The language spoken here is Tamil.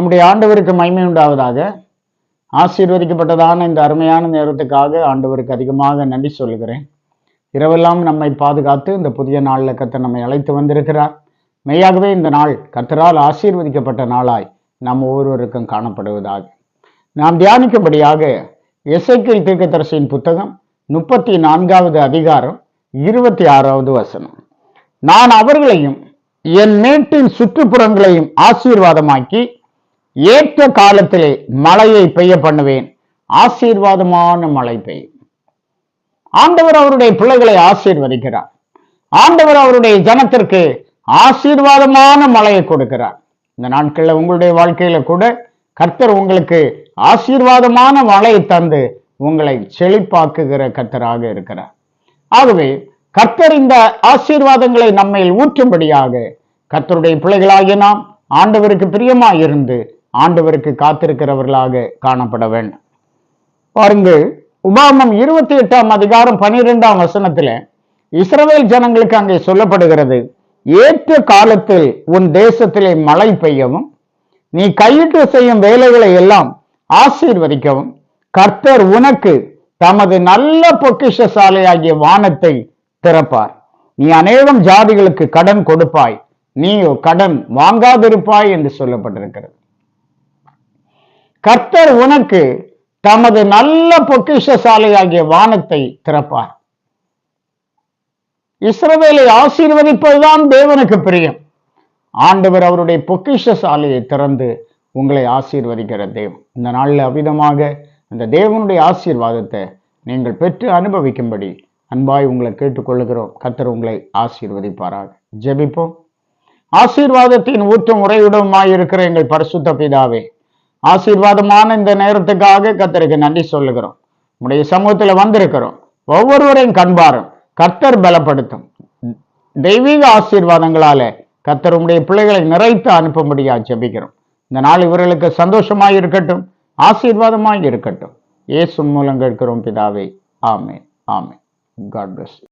நம்முடைய ஆண்டவருக்கு மகிமை உண்டாவதாக. ஆசீர்வதிக்கப்பட்டதான இந்த அருமையான நேரத்துக்காக ஆண்டவருக்கு அதிகமாக நன்றி சொல்கிறேன். இரவெல்லாம் நம்மை பாதுகாத்து இந்த புதிய நாளில் கர்த்தர் நம்மை அழைத்து வந்திருக்கிறார். மெய்யாகவே இந்த நாள் கர்த்தரால் ஆசீர்வதிக்கப்பட்ட நாளாய் நம் ஒவ்வொருவருக்கும் காணப்படுவதாக. நாம் தியானிக்கும்படியாக எசேக்கியேல் தீர்க்கதரிசியின் புத்தகம் 34வது அதிகாரம் 26வது வசனம். நான் அவர்களையும் என் மேட்டின் சுற்றுப்புறங்களையும் ஆசீர்வாதமாக்கி ஏற்ற காலத்திலே மழையை பெய்ய பண்ணுவேன், ஆசீர்வாதமான மழை பெய்யும். ஆண்டவர் அவருடைய பிள்ளைகளை ஆசீர்வதிக்கிறார். ஆண்டவர் அவருடைய ஜனத்திற்கு ஆசீர்வாதமான மழையை கொடுக்கிறார். இந்த நாட்களில் உங்களுடைய வாழ்க்கையில கூட கர்த்தர் உங்களுக்கு ஆசீர்வாதமான மழையை தந்து உங்களை செழிப்பாக்குகிற கர்த்தராக இருக்கிறார். ஆகவே கர்த்தர் இந்த ஆசீர்வாதங்களை நம்மையில் ஊற்றும்படியாக கர்த்தருடைய பிள்ளைகளாகிய நாம் ஆண்டவருக்கு பிரியமாய் இருந்து ஆண்டவருக்கு காத்திருக்கிறவர்களாக காணப்பட வேண்டும். பாருங்கள், உபாகமம் 28ஆம் அதிகாரம் 12ஆம் வசனத்துல இஸ்ரவேல் ஜனங்களுக்கு அங்கே சொல்லப்படுகிறது, ஏற்ற காலத்தில் உன் தேசத்திலே மழை பெய்யவும் நீ கையிட்டு செய்யும் வேலைகளை எல்லாம் ஆசீர்வதிக்கவும் கர்த்தர் உனக்கு தமது நல்ல பொக்கிஷசாலையாகிய வானத்தை திறப்பார். நீ அநேகம் ஜாதிகளுக்கு கடன் கொடுப்பாய், நீயோ கடன் வாங்காதிருப்பாய் என்று சொல்லப்பட்டிருக்கிறது. கர்த்தர் உனக்கு தமது நல்ல பொக்கிஷசாலையாகிய வானத்தை திறப்பார். இஸ்ரவேலை ஆசீர்வதிப்பதுதான் தேவனுக்கு பிரியம். ஆண்டவர் அவருடைய பொக்கிஷசாலையை திறந்து உங்களை ஆசீர்வதிக்கிற தேவன். இந்த நாளில் அவ்விதமாக அந்த தேவனுடைய ஆசீர்வாதத்தை நீங்கள் பெற்று அனுபவிக்கும்படி அன்பாய் உங்களை கேட்டுக்கொள்ளுகிறோம். கர்த்தர் உங்களை ஆசீர்வதிப்பாராக. ஜெபிப்போம். ஆசீர்வாதத்தின் ஊற்றும் உறைவிடமாய் இருக்கிற எங்கள் பரிசுத்த பிதாவே, ஆசீர்வாதமான இந்த நேரத்துக்காக கர்த்தருக்கு நன்றி சொல்லுகிறோம். உடைய சமூகத்தில் வந்திருக்கிறோம். ஒவ்வொருவரையும் கண்பாரும் கர்த்தர் பலப்படுத்தும். தெய்வீக ஆசீர்வாதங்களால கர்த்தர் உடைய பிள்ளைகளை நிறைத்து அனுப்பும்படியா ஜெபிக்கிறோம். இந்த நாள் இவர்களுக்கு சந்தோஷமாய் இருக்கட்டும், ஆசீர்வாதமாய் இருக்கட்டும். இயேசு மூலம் கேட்கிறோம் பிதாவே. ஆமென். ஆமென். God bless you.